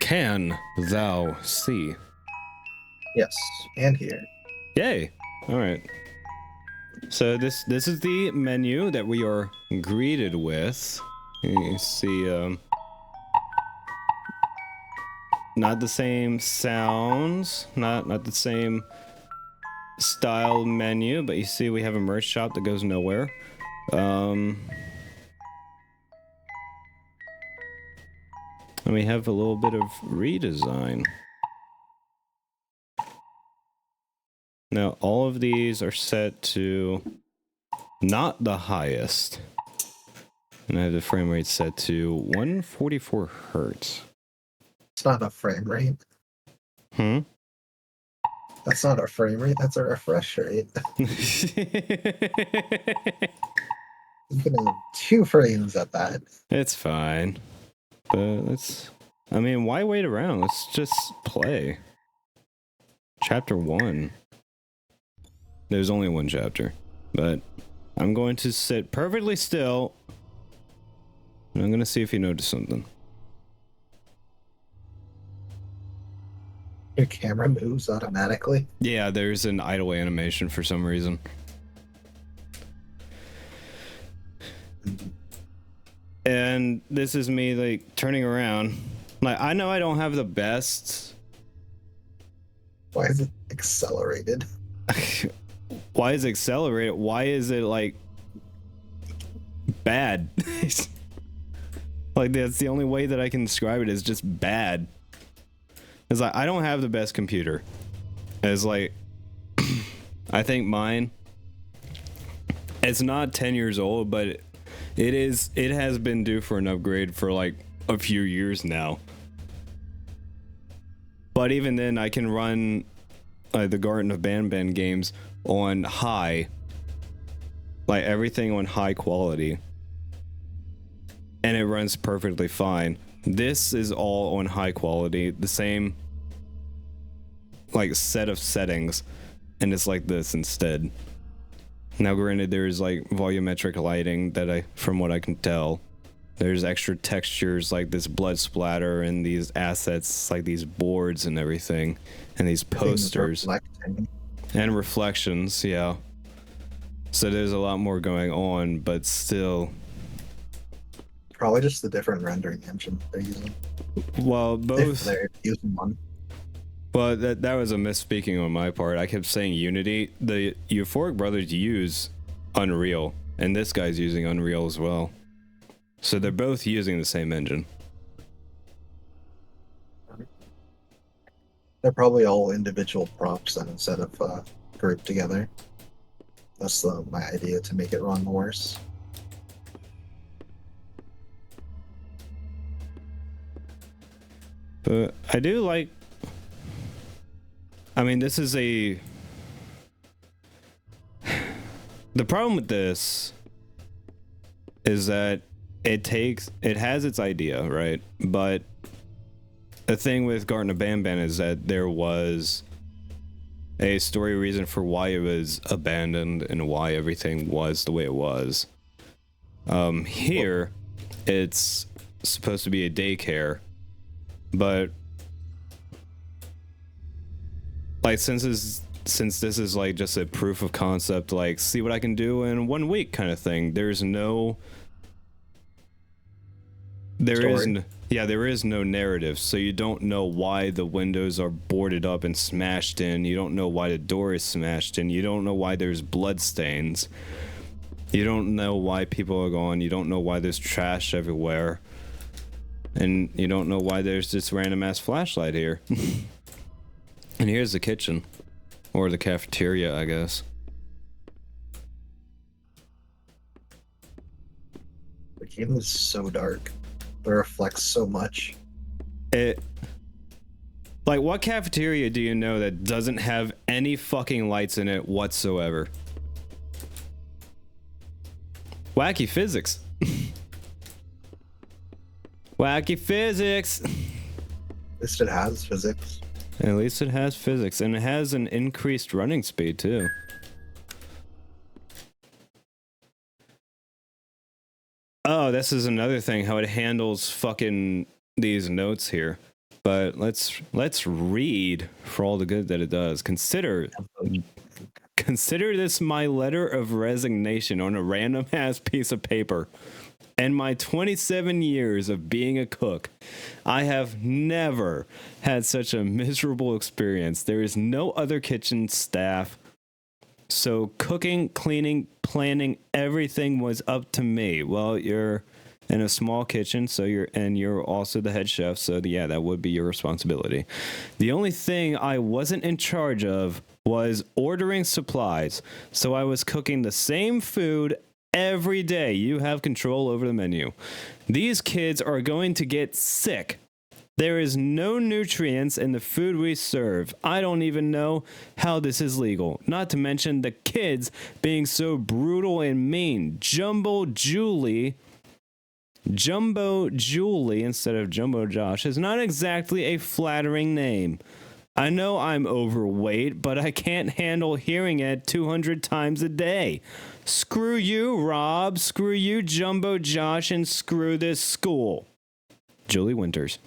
Can thou see? Yes, and here. Yay! All right. So this is the menu that we are greeted with. You see, not the same sounds, not the same style menu, but you see we have a merch shop that goes nowhere. And we have a little bit of redesign. Now all of these are set to not the highest. And I have the frame rate set to 144 hertz. It's not a frame rate. Hmm? That's not a frame rate, that's a refresh rate. You can have 2 frames at that. It's fine. But let's... I mean, why wait around? Let's just play. Chapter 1. There's only one chapter. But I'm going to sit perfectly still. And I'm going to see if you notice something. Your camera moves automatically. Yeah, there's an idle animation for some reason. And this is me, like, turning around. Like, I know I don't have the best... Why is it accelerated? Why is it accelerated? Why is it, like, bad? Like, that's the only way that I can describe it, is just bad. It's like, I don't have the best computer. It's like, I think mine, it's not 10 years old, but it has been due for an upgrade for like a few years now. But even then, I can run the Garten of Banban games on high, like everything on high quality, and it runs perfectly fine. This is all on high quality, the same like set of settings, and it's like this instead. Now granted, there's like volumetric lighting that from what I can tell, there's extra textures like this blood splatter and these assets like these boards and everything, and these posters and reflections, yeah. So there's a lot more going on, but still. Probably just the different rendering engine they're using. Well, both. If they're using one. Well, that was a misspeaking on my part. I kept saying Unity. The Euphoric Brothers use Unreal, and this guy's using Unreal as well. So they're both using the same engine. They're probably all individual prompts then instead of grouped together. That's my idea, to make it run worse. But I do like... I mean, this is a... The problem with this is that it has its idea, right? But the thing with Garten of Banban is that there was a story reason for why it was abandoned and why everything was the way it was. Here, it's supposed to be a daycare, but like since this is like just a proof of concept, like see what I can do in 1 week kind of thing, there is no narrative, so you don't know why the windows are boarded up and smashed in, you don't know why the door is smashed in, you don't know why there's blood stains, you don't know why people are gone, you don't know why there's trash everywhere, and you don't know why there's this random ass flashlight here. And here's the kitchen, or the cafeteria, I guess. The game is so dark. It reflects so much. Like, what cafeteria do you know that doesn't have any fucking lights in it whatsoever? Wacky physics. Wacky physics. At least it has physics. At least it has physics, and it has an increased running speed too. Oh, this is another thing, how it handles fucking these notes here. But let's read for all the good that it does. Consider this my letter of resignation on a random ass piece of paper. In my 27 years of being a cook, I have never had such a miserable experience. There is no other kitchen staff. So cooking, cleaning, planning, everything was up to me. Well, you're in a small kitchen, so you're also the head chef, so yeah, that would be your responsibility. The only thing I wasn't in charge of was ordering supplies. So I was cooking the same food every day. You have control over the menu. These kids are going to get sick. There is no nutrients in the food we serve. I don't even know how this is legal. Not to mention the kids being so brutal and mean. Jumbo Julie instead of Jumbo Josh is not exactly a flattering name. I know I'm overweight, but I can't handle hearing it 200 times a day. Screw you, Rob. Screw you, Jumbo Josh, and screw this school. Julie Winters.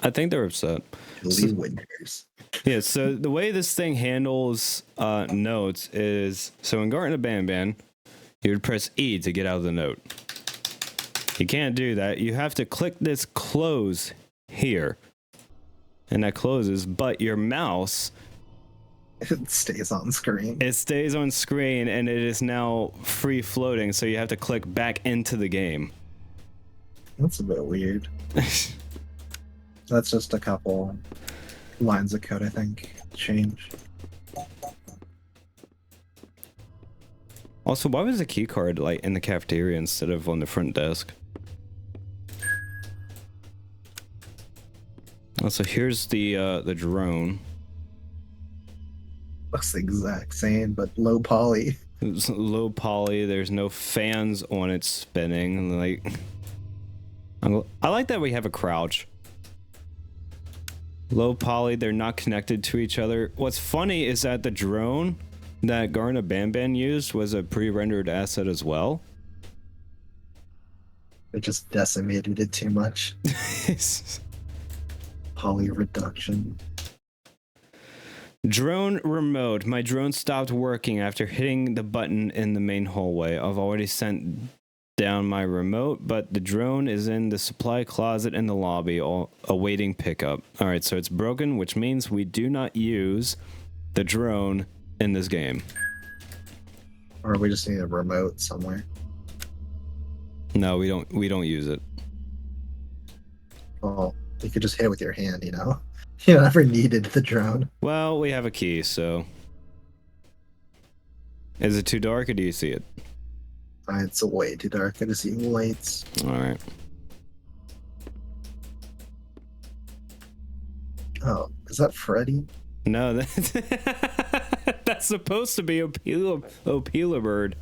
I think they're upset. Julie Winters. Yeah, so the way this thing handles notes is, so in Garten of Banban, you would press E to get out of the note. You can't do that. You have to click this close here. And that closes, but your mouse... It stays on screen. It stays on screen, and it is now free floating, so you have to click back into the game. That's a bit weird. That's just a couple lines of code, I think. Change. Also, why was the key card like in the cafeteria instead of on the front desk? So here's the drone. Looks the exact same, but low poly. It's low poly. There's no fans on it spinning. Like, I like that we have a crouch. Low poly. They're not connected to each other. What's funny is that the drone that Garten of Banban used was a pre-rendered asset as well. They just decimated it too much. Poly reduction. Drone remote. My drone stopped working after hitting the button in the main hallway. I've already sent down my remote, but the drone is in the supply closet in the lobby, awaiting pickup. All right, so it's broken, which means we do not use the drone in this game. Or we just need a remote somewhere. No, we don't use it. Well, you could just hit it with your hand, you know? You never needed the drone. Well, we have a key, so... Is it too dark, or do you see it? It's way too dark. I just see lights. Alright. Oh, is that Freddy? No, that's supposed to be Opila bird.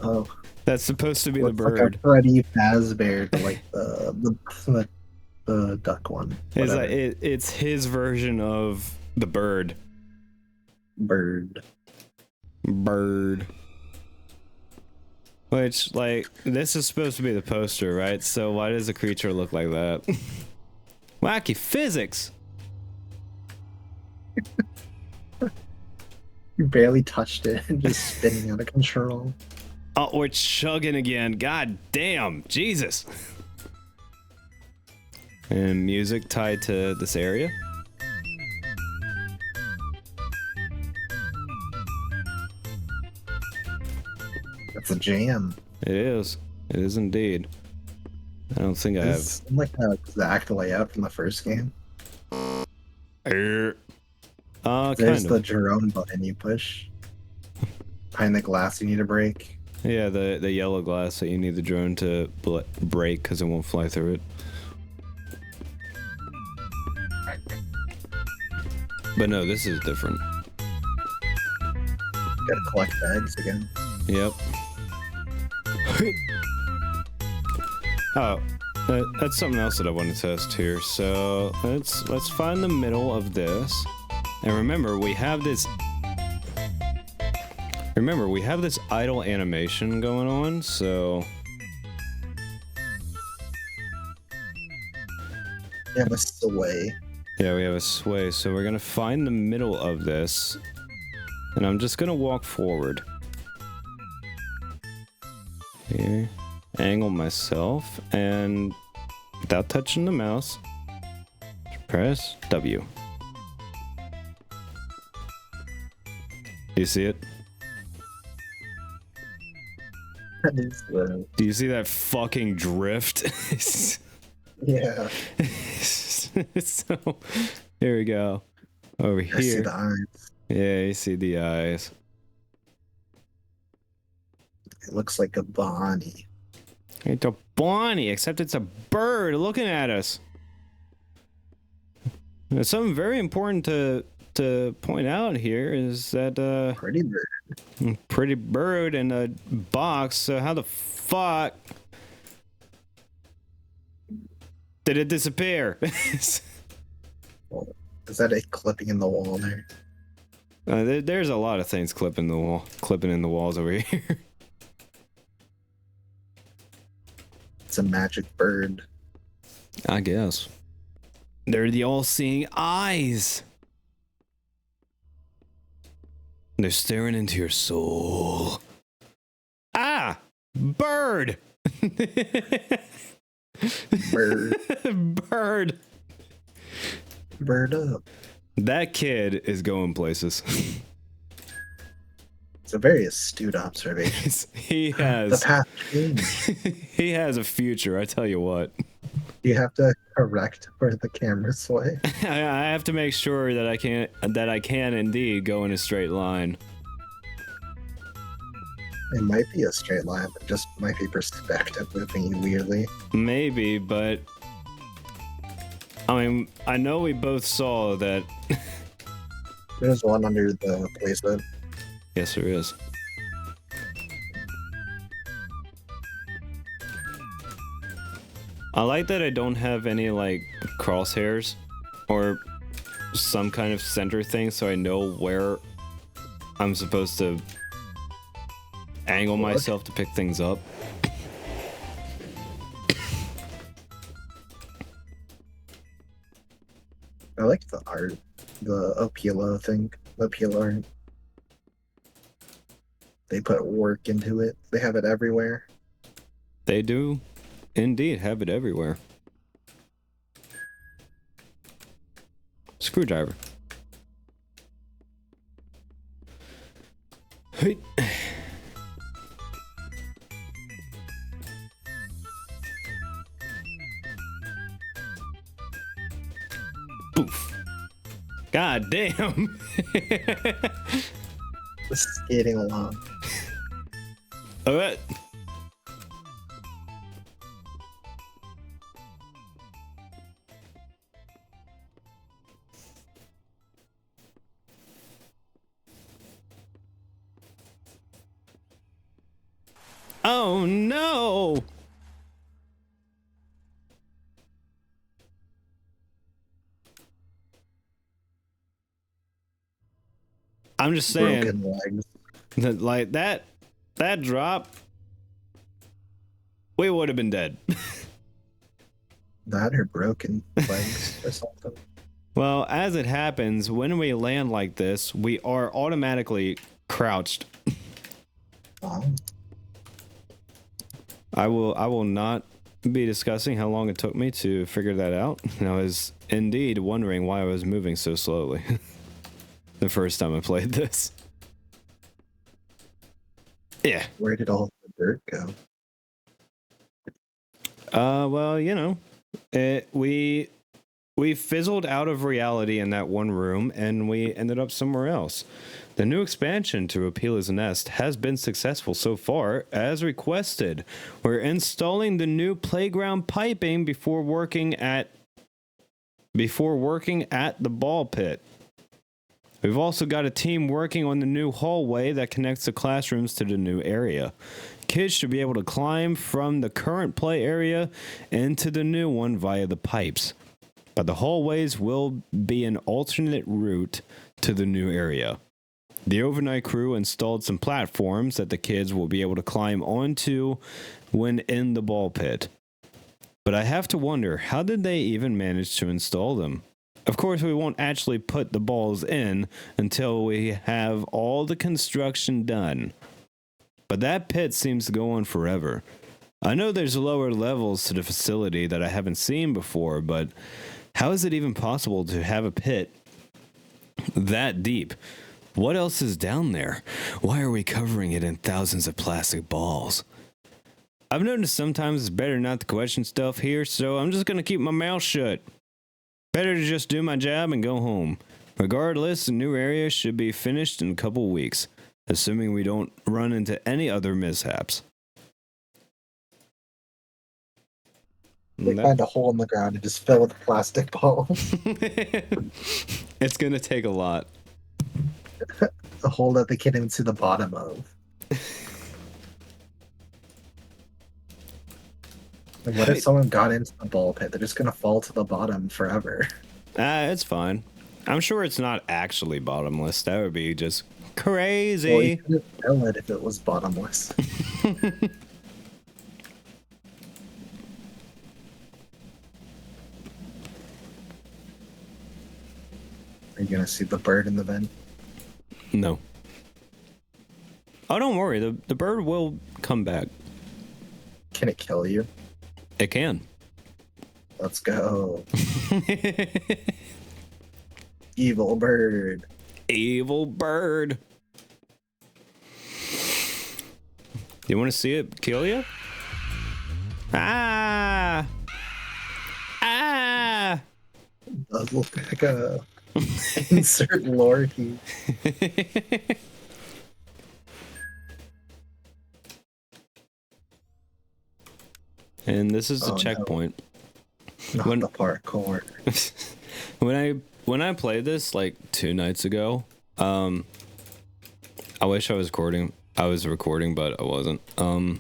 Oh. That's supposed to be Looks the bird. like a Freddy Fazbear, like the duck one. It's his version of the bird. Bird. Which, like, this is supposed to be the poster, right? So why does the creature look like that? Wacky physics! You barely touched it and just spinning out of control. Oh, we're chugging again. God damn. Jesus. And music tied to this area. That's a jam. It is. It is indeed. I don't think I have... It's like the exact layout from the first game. There's There's the drone button you push. Behind the glass you need to break. Yeah, the yellow glass that you need the drone to break because it won't fly through it. But no, this is different. Gotta collect bags again. Yep. Oh, that's something else that I want to test here. So let's find the middle of this, and remember we have this idle animation going on. So You have a sway. Yeah, we have a sway, so we're gonna find the middle of this, and I'm just gonna walk forward. Here, angle myself, and without touching the mouse, press W. Do you see it? That is the Do you see that fucking drift? yeah. So, here we go. Over I see here. the eyes. Yeah, you see the eyes. It looks like a Bonnie. It's a Bonnie, except it's a bird looking at us. There's something very important to point out here is that Pretty bird. pretty bird in a box. So how the fuck did it disappear? Is that a clipping in the wall there? There's a lot of things clipping in the walls over here. It's a magic bird. I guess. They're the all-seeing eyes. They're staring into your soul. Ah! Bird! Bird. Bird! Bird up. That kid is going places. It's a very astute observation. He The has path changed. he has a future, I tell you what. You have to correct where the camera sway. I have to make sure that I can indeed go in a straight line. It might be a straight line, but just might be perspective moving you weirdly. Maybe, but I mean, I know we both saw that. There's one under the playset. Yes, there is. I like that I don't have any like crosshairs or some kind of center thing, so I know where I'm supposed to angle myself to pick things up. I like the art, the Opila thing, the Opila art. They put work into it. They have it everywhere. They do indeed have it everywhere. Screwdriver. Hey. Poof. God damn. Just skating along. All right. Oh no! I'm just saying Broken legs. that like that drop, we would have been dead. That or broken legs or something. Well, as it happens, when we land like this, we are automatically crouched. Oh, I will not be discussing how long it took me to figure that out. And I was indeed wondering why I was moving so slowly the first time I played this. Yeah. where did all the dirt go? Well, you know, we fizzled out of reality in that one room and we ended up somewhere else. The new expansion to Apila's Nest has been successful so far, as requested. We're installing the new playground piping before working at the ball pit. We've also got a team working on the new hallway that connects the classrooms to the new area. Kids should be able to climb from the current play area into the new one via the pipes. But the hallways will be an alternate route to the new area. The overnight crew installed some platforms that the kids will be able to climb onto when in the ball pit. But I have to wonder, how did they even manage to install them? Of course, we won't actually put the balls in until we have all the construction done. But that pit seems to go on forever. I know there's lower levels to the facility that I haven't seen before, but how is it even possible to have a pit that deep? What else is down there? Why are we covering it in thousands of plastic balls? I've noticed sometimes it's better not to question stuff here, so I'm just gonna keep my mouth shut. Better to just do my job and go home. Regardless, the new area should be finished in a couple weeks, assuming we don't run into any other mishaps. They find a hole in the ground and just fill with plastic balls. It's gonna take a lot. A hole that they can't even see the bottom of. Like, what if someone got into the ball pit? They're just gonna fall to the bottom forever. It's fine. I'm sure it's not actually bottomless. That would be just crazy. Well, you couldn't tell it if it was bottomless. Are you gonna see the bird in the vent? No. Oh, don't worry. The bird will come back. Can it kill you? It can. Let's go. Evil bird. Evil bird. You want to see it kill you? Ah! Ah! Does look like a insert lore key. And this is the checkpoint. No. Not the parkour. when I played this like 2 nights ago, I wish I was recording. I was recording, but I wasn't. When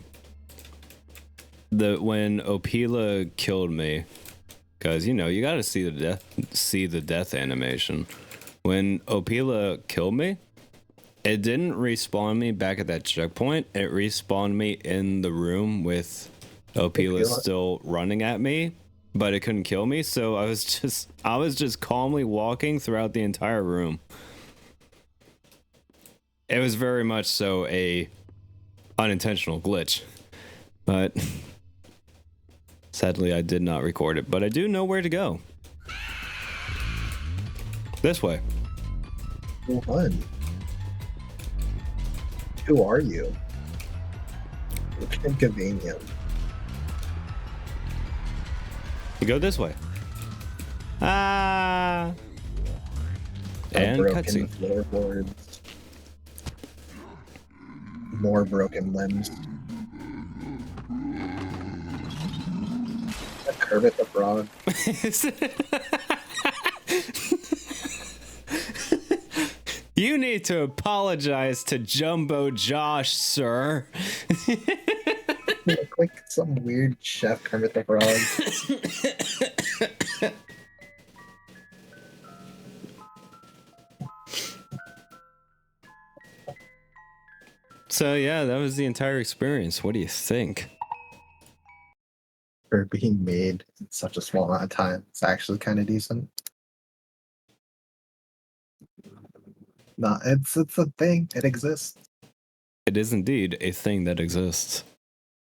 Opila killed me, because you know you got to see the death animation. When Opila killed me, it didn't respawn me back at that checkpoint. It respawned me in the room with Opila still running at me, but it couldn't kill me. So I was just calmly walking throughout the entire room. It was very much so a unintentional glitch, but sadly I did not record it. But I do know where to go. This way. Fun. Who are you? Inconvenient. You go this way. Ah. And cutscene. Floorboards. More broken limbs. A Kermit the Frog. You need to apologize to Jumbo Josh, sir. Look like some weird chef Kermit the Frog. So yeah, that was the entire experience. What do you think? For being made in such a small amount of time, it's actually kind of decent. No, it's a thing. It exists. It is indeed a thing that exists.